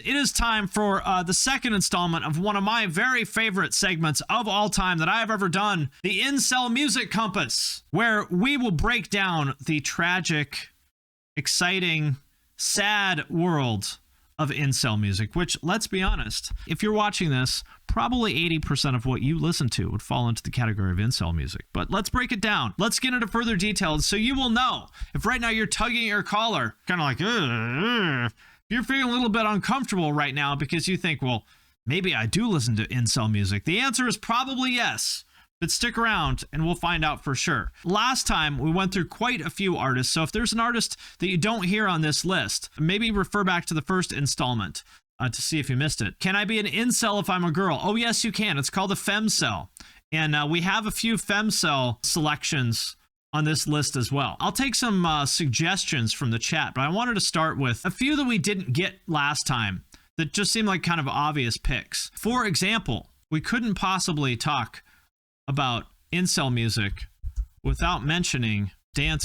it is time for the second installment of one of my very favorite segments of all time that I have ever done, the Incel Music Compass, where we will break down the tragic, exciting, sad world of incel music, which, let's be honest, if you're watching this, probably 80% of what you listen to would fall into the category of incel music. But let's break it down. Let's get into further details so you will know if right now you're tugging at your collar, kind of like, you're feeling a little bit uncomfortable right now because you think, well, maybe I do listen to incel music. The answer is probably yes. But stick around and we'll find out for sure. Last time we went through quite a few artists, so if there's an artist that you don't hear on this list, maybe refer back to the first installment to see if you missed it. Can I be an incel if I'm a girl? Oh yes, you can. It's called a femcel. And we have a few femcel selections on this list as well. I'll take some suggestions from the chat, but I wanted to start with a few that we didn't get last time that just seemed like kind of obvious picks. For example, we couldn't possibly talk about incel music without mentioning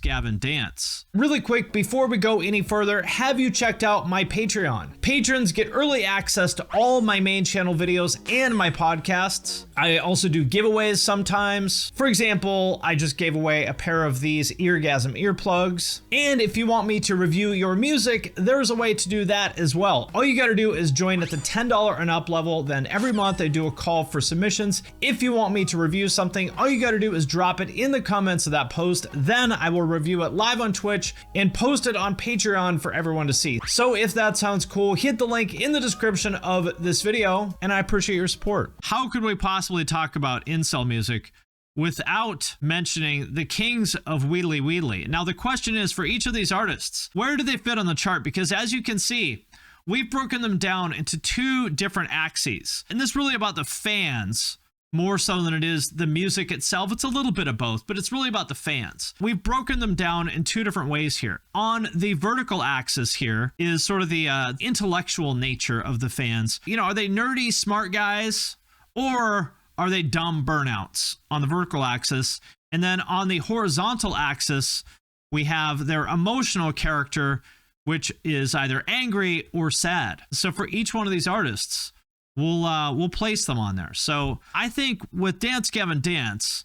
Gavin Dance. Really quick, before we go any further, have you checked out my Patreon? Patrons get early access to all my main channel videos and my podcasts. I also do giveaways sometimes. For example, I just gave away a pair of these Eargasm earplugs. And if you want me to review your music, there's a way to do that as well. All you gotta do is join at the $10 and up level. Then every month I do a call for submissions. If you want me to review something, all you gotta do is drop it in the comments of that post. Then I will review it live on Twitch and post it on Patreon for everyone to see. So if that sounds cool, hit the link in the description of this video, and I appreciate your support. How could we possibly talk about incel music without mentioning the kings of Wheedly Wheedly? Now the question is, for each of these artists, where do they fit on the chart? Because as you can see, we've broken them down into two different axes, and this is really about the fans more so than it is the music itself. It's a little bit of both, but it's really about the fans. We've broken them down in two different ways here. On the vertical axis here is sort of the intellectual nature of the fans. You know, are they nerdy, smart guys, or are they dumb burnouts on the vertical axis? And then on the horizontal axis, we have their emotional character, which is either angry or sad. So for each one of these artists, we'll place them on there. So I think with Gavin Dance,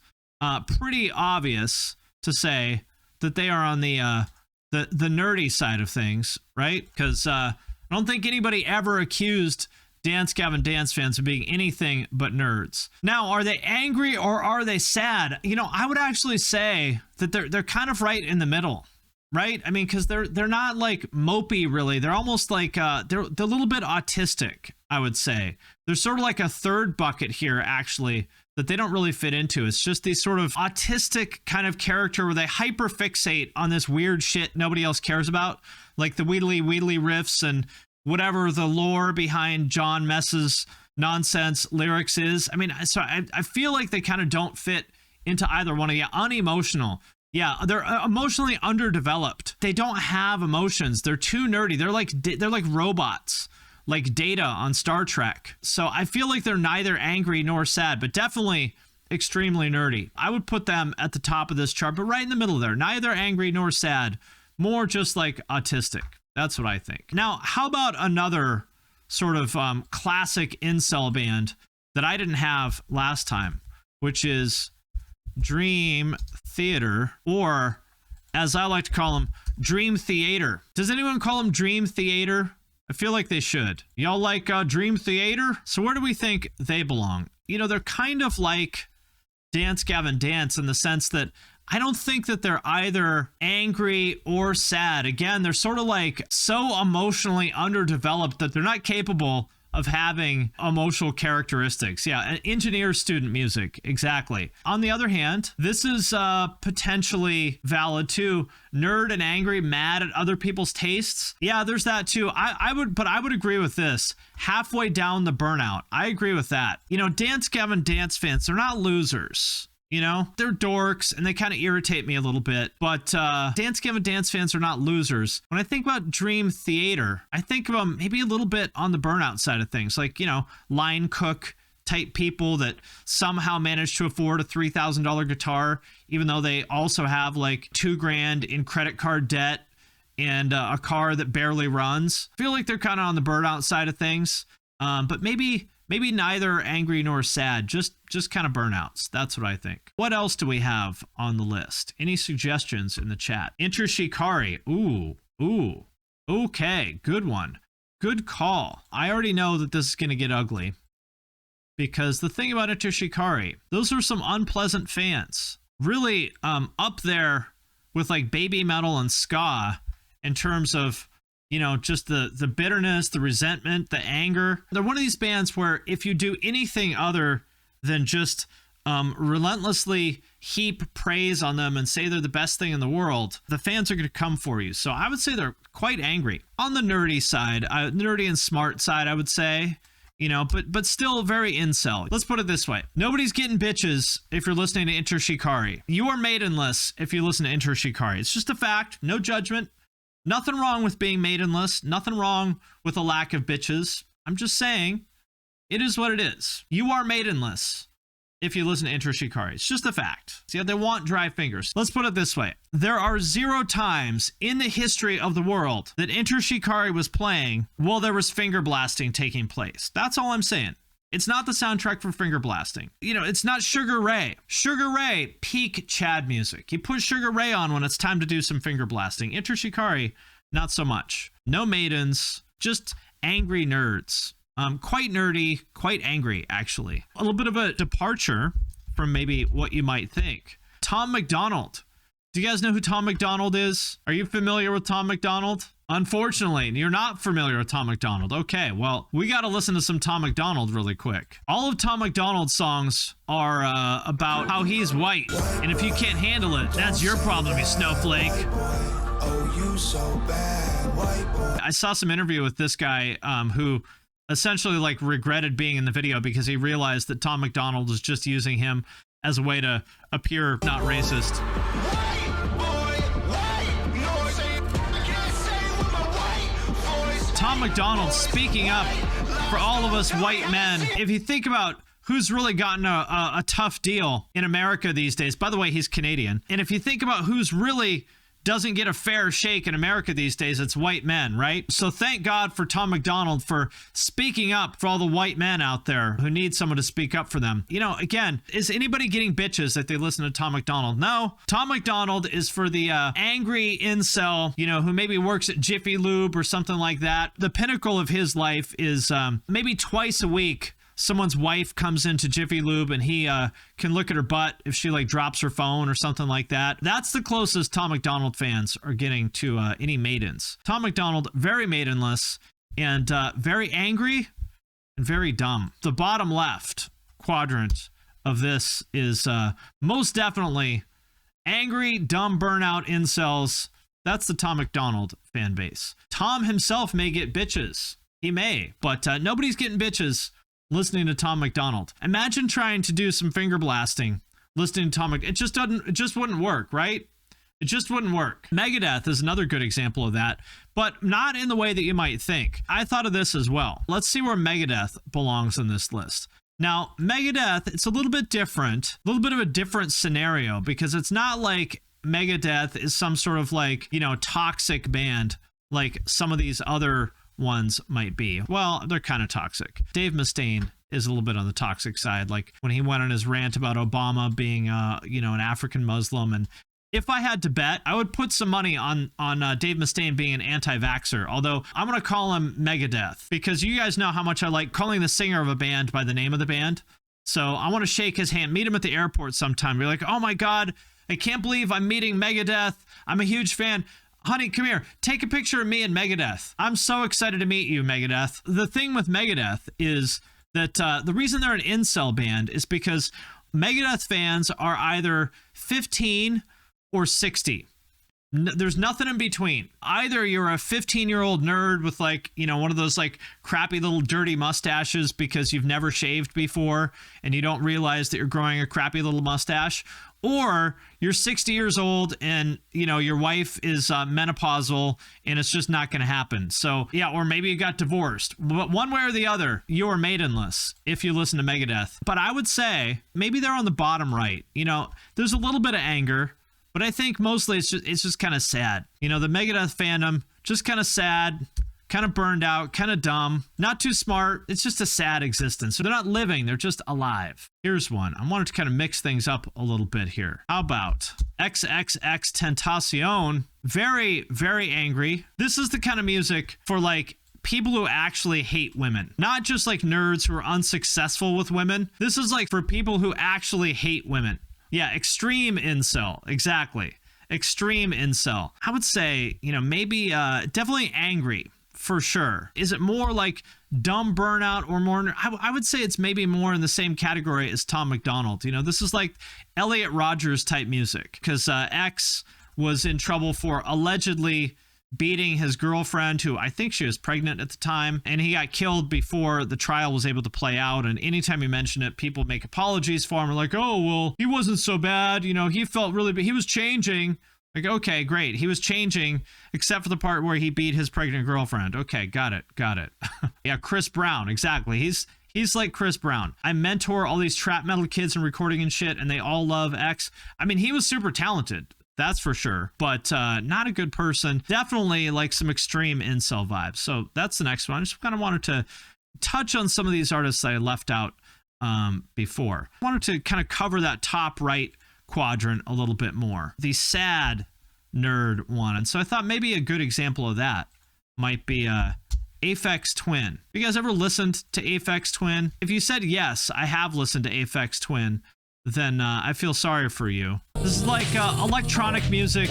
pretty obvious to say that they are on the nerdy side of things, right? Because I don't think anybody ever accused Gavin Dance fans of being anything but nerds. Now, are they angry or are they sad? You know, I would actually say that they're kind of right in the middle. Right? I mean, because they're not like mopey, really. They're almost like they're a little bit autistic, I would say. There's sort of like a third bucket here, actually, that they don't really fit into. It's just these sort of autistic kind of character where they hyperfixate on this weird shit nobody else cares about, like the Wheedly Wheedly riffs and whatever the lore behind John Mess's nonsense lyrics is. I mean, so I feel like they kind of don't fit into either one of you. Unemotional. Yeah, they're emotionally underdeveloped. They don't have emotions. They're too nerdy. They're like robots, like Data on Star Trek. So I feel like they're neither angry nor sad, but definitely extremely nerdy. I would put them at the top of this chart, but right in the middle there. Neither angry nor sad, more just like autistic. That's what I think. Now, how about another sort of classic incel band that I didn't have last time, which is Dream Theater, or as I like to call them, Dream Theater. Does anyone call them Dream Theater? I feel like they should. Y'all like Dream Theater? So where do we think they belong? You know, they're kind of like Gavin Dance in the sense that I don't think that they're either angry or sad. Again, they're sort of like so emotionally underdeveloped that they're not capable of having emotional characteristics. Yeah, an engineer student music, exactly. On the other hand, this is potentially valid too. Nerd and angry, mad at other people's tastes. Yeah, there's that too. I would agree with this. Halfway down the burnout. I agree with that. You know, Gavin Dance fans, they're not losers. You know, they're dorks and they kind of irritate me a little bit, but Gavin Dance fans are not losers. When I think about Dream Theater, I think of them maybe a little bit on the burnout side of things, like, you know, line cook type people that somehow managed to afford a $3,000 guitar, even though they also have like $2,000 in credit card debt and a car that barely runs. I feel like they're kind of on the burnout side of things, but maybe neither angry nor sad, just kind of burnouts. That's what I think. What else do we have on the list? Any suggestions in the chat? Enter Shikari. Ooh. Okay, good one. Good call. I already know that this is going to get ugly, because the thing about Enter Shikari, those are some unpleasant fans. Really up there with like baby metal and ska in terms of, you know, just the bitterness, the resentment, the anger. They're one of these bands where if you do anything other than just relentlessly heap praise on them and say they're the best thing in the world, the fans are going to come for you. So I would say they're quite angry. On the nerdy side, nerdy and smart side, I would say, you know, but still very incel. Let's put it this way. Nobody's getting bitches if you're listening to Enter Shikari. You are maidenless if you listen to Enter Shikari. It's just a fact. No judgment. Nothing wrong with being maidenless. Nothing wrong with a lack of bitches. I'm just saying, it is what it is. You are maidenless if you listen to Enter Shikari. It's just a fact. See, they want dry fingers. Let's put it this way. There are 0 times in the history of the world that Enter Shikari was playing while there was finger blasting taking place. That's all I'm saying. It's not the soundtrack for finger blasting. You know, it's not Sugar Ray. Sugar Ray, peak Chad music. You put Sugar Ray on when it's time to do some finger blasting. Enter Shikari, not so much. No maidens, just angry nerds. Quite nerdy, quite angry, actually. A little bit of a departure from maybe what you might think. Tom MacDonald. Do you guys know who Tom MacDonald is? Are you familiar with Tom MacDonald? Unfortunately, you're not familiar with Tom MacDonald. Okay, well, we got to listen to some Tom MacDonald really quick. All of Tom MacDonald's songs are about how he's white. And if you can't handle it, that's your problem, you snowflake. Oh, you so bad, white boy. I saw some interview with this guy who essentially like regretted being in the video because he realized that Tom MacDonald was just using him as a way to appear not racist. Tom MacDonald speaking up for all of us white men. If you think about who's really gotten a tough deal in America these days, by the way, he's Canadian. And if you think about who's really doesn't get a fair shake in America these days, it's white men, right? So thank God for Tom MacDonald for speaking up for all the white men out there who need someone to speak up for them. You know, again, is anybody getting bitches that they listen to Tom MacDonald? No. Tom MacDonald is for the angry incel, you know, who maybe works at Jiffy Lube or something like that. The pinnacle of his life is maybe twice a week someone's wife comes into Jiffy Lube and he can look at her butt if she like drops her phone or something like that. That's the closest Tom MacDonald fans are getting to any maidens. Tom MacDonald, very maidenless and very angry and very dumb. The bottom left quadrant of this is most definitely angry, dumb, burnout incels. That's the Tom MacDonald fan base. Tom himself may get bitches. He may, but nobody's getting bitches listening to Tom MacDonald. Imagine trying to do some finger blasting listening to Tom. It just wouldn't work, right? It just wouldn't work. Megadeth is another good example of that, but not in the way that you might think. I thought of this as well. Let's see where Megadeth belongs in this list. Now, Megadeth, it's a little bit different, a little bit of a different scenario, because it's not like Megadeth is some sort of like, you know, toxic band like some of these other ones might be. Well, they're kind of toxic. Dave Mustaine is a little bit on the toxic side, like when he went on his rant about Obama being you know, an African Muslim. And if I had to bet, I would put some money on Dave Mustaine being an anti-vaxxer, although I'm going to call him Megadeth, because you guys know how much I like calling the singer of a band by the name of the band. So I want to shake his hand, meet him at the airport sometime, be like, oh my God, I can't believe I'm meeting Megadeth. I'm a huge fan. Honey, come here. Take a picture of me and Megadeth. I'm so excited to meet you, Megadeth. The thing with Megadeth is that the reason they're an incel band is because Megadeth fans are either 15 or 60. There's nothing in between. Either you're a 15-year-old nerd with like, you know, one of those like crappy little dirty mustaches because you've never shaved before and you don't realize that you're growing a crappy little mustache, or you're 60 years old and, you know, your wife is menopausal and it's just not going to happen. So yeah, or maybe you got divorced. But one way or the other, you are maidenless if you listen to Megadeth. But I would say maybe they're on the bottom right. You know, there's a little bit of anger. But I think mostly it's just kind of sad. You know, the Megadeth fandom, just kind of sad, kind of burned out, kind of dumb, not too smart. It's just a sad existence. So they're not living, they're just alive. Here's one. I wanted to kind of mix things up a little bit here. How about XXXTentacion? Very, very angry. This is the kind of music for like people who actually hate women, not just like nerds who are unsuccessful with women. This is like for people who actually hate women. Yeah, extreme incel. Exactly. Extreme incel. I would say, you know, maybe definitely angry for sure. Is it more like dumb burnout or more? I would say it's maybe more in the same category as Tom MacDonald. You know, this is like Elliot Rodgers type music because X was in trouble for allegedly beating his girlfriend, who I think she was pregnant at the time, and he got killed before the trial was able to play out. And anytime you mention it, people make apologies for him. They're like, oh, well, he wasn't so bad. You know, he felt really bad. He was changing. Like, okay, great. He was changing, except for the part where he beat his pregnant girlfriend. Okay, got it. Yeah, Chris Brown, exactly. He's like Chris Brown. I mentor all these trap metal kids and recording and shit, and they all love X. I mean, he was super talented. That's for sure, but not a good person. Definitely like some extreme incel vibes. So that's the next one. I just kind of wanted to touch on some of these artists I left out before. I wanted to kind of cover that top right quadrant a little bit more. The sad nerd one. And so I thought maybe a good example of that might be Aphex Twin. Have you guys ever listened to Aphex Twin? If you said yes, I have listened to Aphex Twin, then I feel sorry for you. This is like electronic music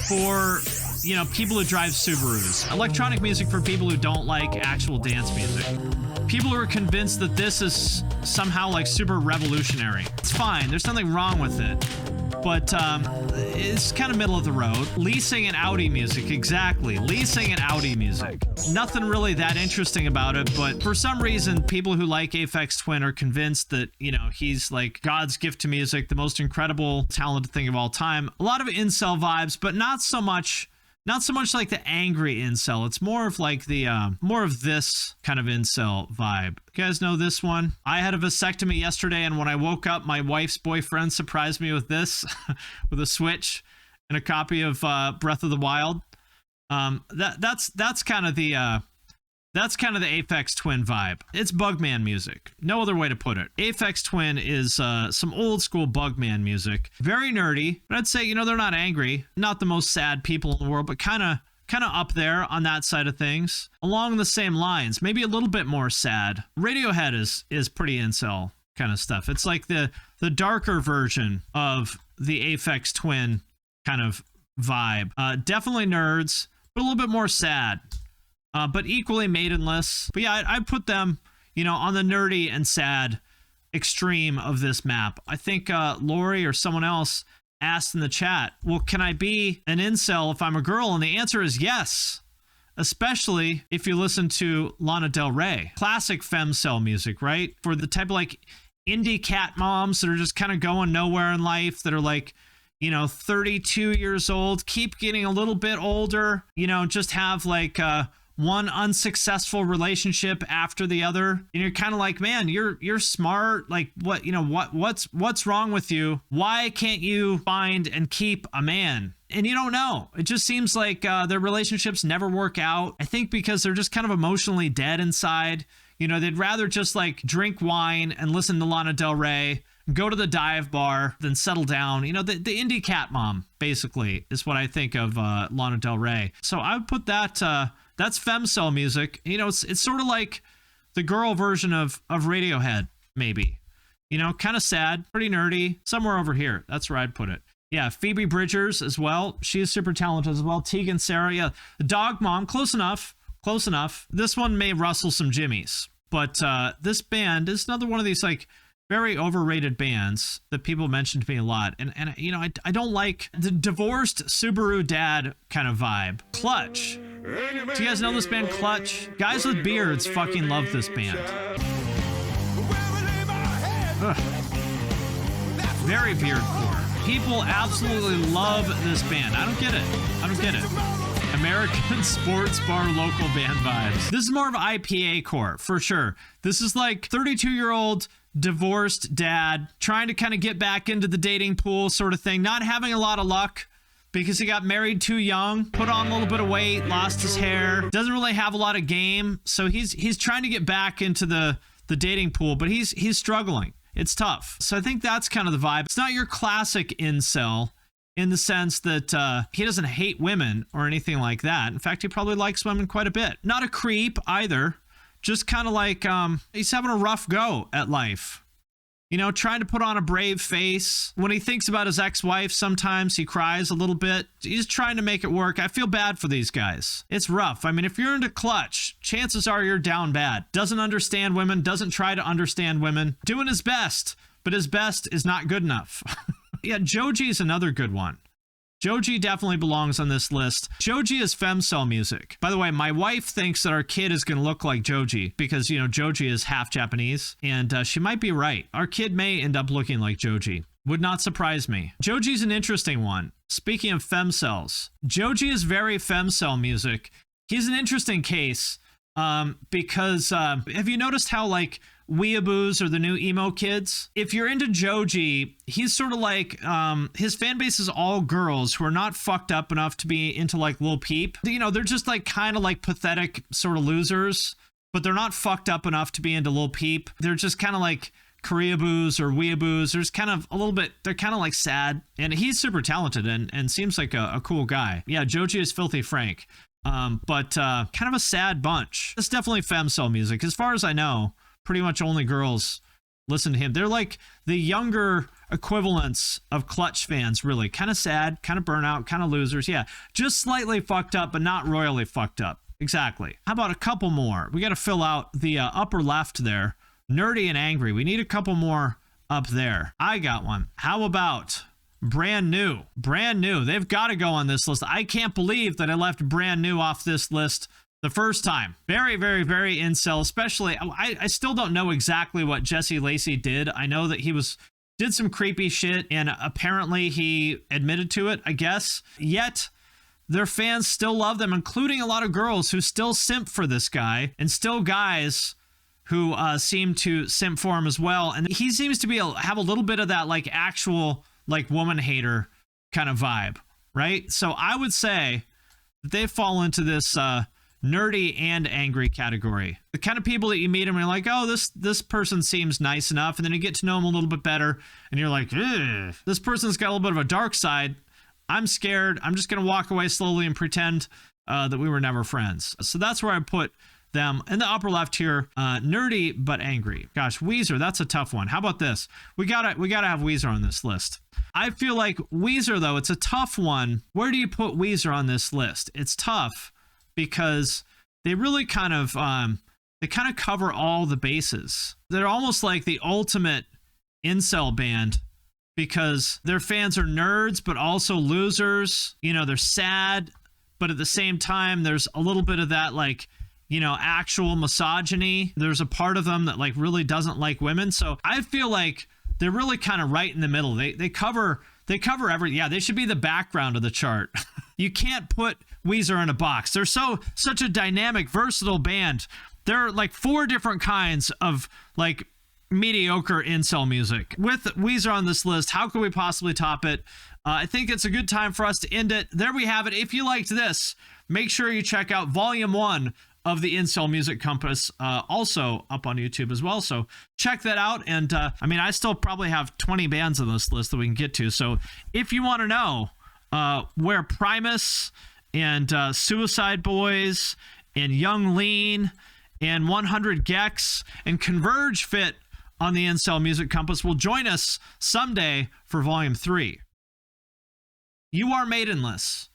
for, you know, people who drive Subarus. Electronic music for people who don't like actual dance music. People who are convinced that this is somehow like super revolutionary. It's fine. There's nothing wrong with it. But it's kind of middle of the road. Leasing and Audi music, exactly. Leasing and Audi music. Nothing really that interesting about it, but for some reason, people who like Aphex Twin are convinced that, you know, he's like God's gift to music, the most incredible, talented thing of all time. A lot of incel vibes, but not so much like the angry incel. It's more of like the more of this kind of incel vibe. You guys know this one? I had a vasectomy yesterday, and when I woke up, my wife's boyfriend surprised me with this, with a Switch and a copy of Breath of the Wild. That's kind of the Aphex Twin vibe. It's Bugman music. No other way to put it. Aphex Twin is some old school Bugman music. Very nerdy, but I'd say, you know, they're not angry. Not the most sad people in the world, but kind of up there on that side of things. Along the same lines, maybe a little bit more sad. Radiohead is pretty incel kind of stuff. It's like the darker version of the Aphex Twin kind of vibe. Definitely nerds, but a little bit more sad. But equally maidenless. But yeah, I'd put them, you know, on the nerdy and sad extreme of this map. I think Lori or someone else asked in the chat, well, can I be an incel if I'm a girl? And the answer is yes. Especially if you listen to Lana Del Rey. Classic femcel music, right? For the type of like indie cat moms that are just kind of going nowhere in life, that are like, you know, 32 years old, keep getting a little bit older, you know, just have like one unsuccessful relationship after the other. And you're kind of like, man, you're smart. Like, what, you know, what's wrong with you? Why can't you find and keep a man? And you don't know. It just seems like their relationships never work out. I think because they're just kind of emotionally dead inside. You know, they'd rather just like drink wine and listen to Lana Del Rey, go to the dive bar, then settle down. You know, the indie cat mom, basically, is what I think of Lana Del Rey. So I would put that, that's femcel music. You know, it's sort of like the girl version of Radiohead, maybe. You know, kind of sad, pretty nerdy, somewhere over here. That's where I'd put it. Yeah, Phoebe Bridgers as well. She is super talented as well. Tegan Sarah, yeah. The Dog Mom, close enough. Close enough. This one may rustle some jimmies, but this band is another one of these like very overrated bands that people mention to me a lot. And you know, I don't like the divorced Subaru dad kind of vibe. Clutch. Do you guys know this band, Clutch? Guys with beards fucking love this band. Ugh. Very beardcore. People absolutely love this band. I don't get it. American sports bar local band vibes. This is more of IPA core, for sure. This is like 32-year-old divorced dad, trying to kind of get back into the dating pool sort of thing, not having a lot of luck because he got married too young, put on a little bit of weight, lost his hair, doesn't really have a lot of game. So he's trying to get back into the dating pool, but he's struggling. It's tough. So I think that's kind of the vibe. It's not your classic incel in the sense that he doesn't hate women or anything like that. In fact, he probably likes women quite a bit. Not a creep either. Just kind of like he's having a rough go at life. You know, trying to put on a brave face. When he thinks about his ex-wife, sometimes he cries a little bit. He's trying to make it work. I feel bad for these guys. It's rough. I mean, if you're into Clutch, chances are you're down bad. Doesn't understand women, doesn't try to understand women. Doing his best, but his best is not good enough. Yeah, Joji is another good one. Joji definitely belongs on this list. Joji is femcel music. By the way, my wife thinks that our kid is going to look like Joji because, you know, Joji is half Japanese, and she might be right. Our kid may end up looking like Joji. Would not surprise me. Joji's an interesting one. Speaking of femcels, Joji is very femcel music. He's an interesting case because have you noticed how, like, weeaboos are the new emo kids? If you're into Joji, he's sort of like, his fan base is all girls who are not fucked up enough to be into like Lil Peep. You know, they're just like kind of like pathetic sort of losers, but they're not fucked up enough to be into Lil Peep. They're just kind of like Koreaboos or weeaboos. There's kind of a little bit, they're kind of like sad, and he's super talented and seems like a cool guy. Yeah, Joji is Filthy Frank, but kind of a sad bunch. It's definitely femcel music. As far as I know, pretty much only girls listen to him. They're like the younger equivalents of Clutch fans, really. Kind of sad, kind of burnout, kind of losers. Yeah, just slightly fucked up, but not royally fucked up. Exactly. How about a couple more? We got to fill out the upper left there. Nerdy and angry. We need a couple more up there. I got one. How about Brand New? Brand New. They've got to go on this list. I can't believe that I left Brand New off this list the first time. Very, very, very incel, especially. I still don't know exactly what Jesse Lacey did. I know that he did some creepy shit, and apparently he admitted to it, I guess. Yet, their fans still love them, including a lot of girls who still simp for this guy, and still guys who seem to simp for him as well. And he seems to have a little bit of that like actual like woman hater kind of vibe, right? So I would say that they fall into this nerdy and angry category. The kind of people that you meet them and you're like, oh, this person seems nice enough, and then you get to know them a little bit better and you're like, ugh, this person's got a little bit of a dark side. I'm scared. I'm just gonna walk away slowly and pretend that we were never friends. So that's where I put them in the upper left here. Nerdy but angry. Gosh, Weezer, that's a tough one. How about this? We gotta have Weezer on this list. I feel like Weezer, though, it's a tough one. Where do you put Weezer on this list? It's tough because they really kind of cover all the bases. They're almost like the ultimate incel band because their fans are nerds but also losers. You know, they're sad, but at the same time there's a little bit of that, like, you know, actual misogyny. There's a part of them that like really doesn't like women. So I feel like they're really kind of right in the middle. They cover every, yeah, they should be the background of the chart. You can't put Weezer in a box. They're such a dynamic, versatile band. There are like 4 different kinds of like mediocre incel music. With Weezer on this list, how could we possibly top it? I think it's a good time for us to end it. There we have it. If you liked this, make sure you check out Volume 1 of the Incel Music Compass, also up on YouTube as well. So check that out. And I mean, I still probably have 20 bands on this list that we can get to. So if you want to know where Primus and Suicide Boys and Young Lean and 100 Gex and Converge fit on the Incel Music Compass, will join us someday for Volume 3. You are maidenless.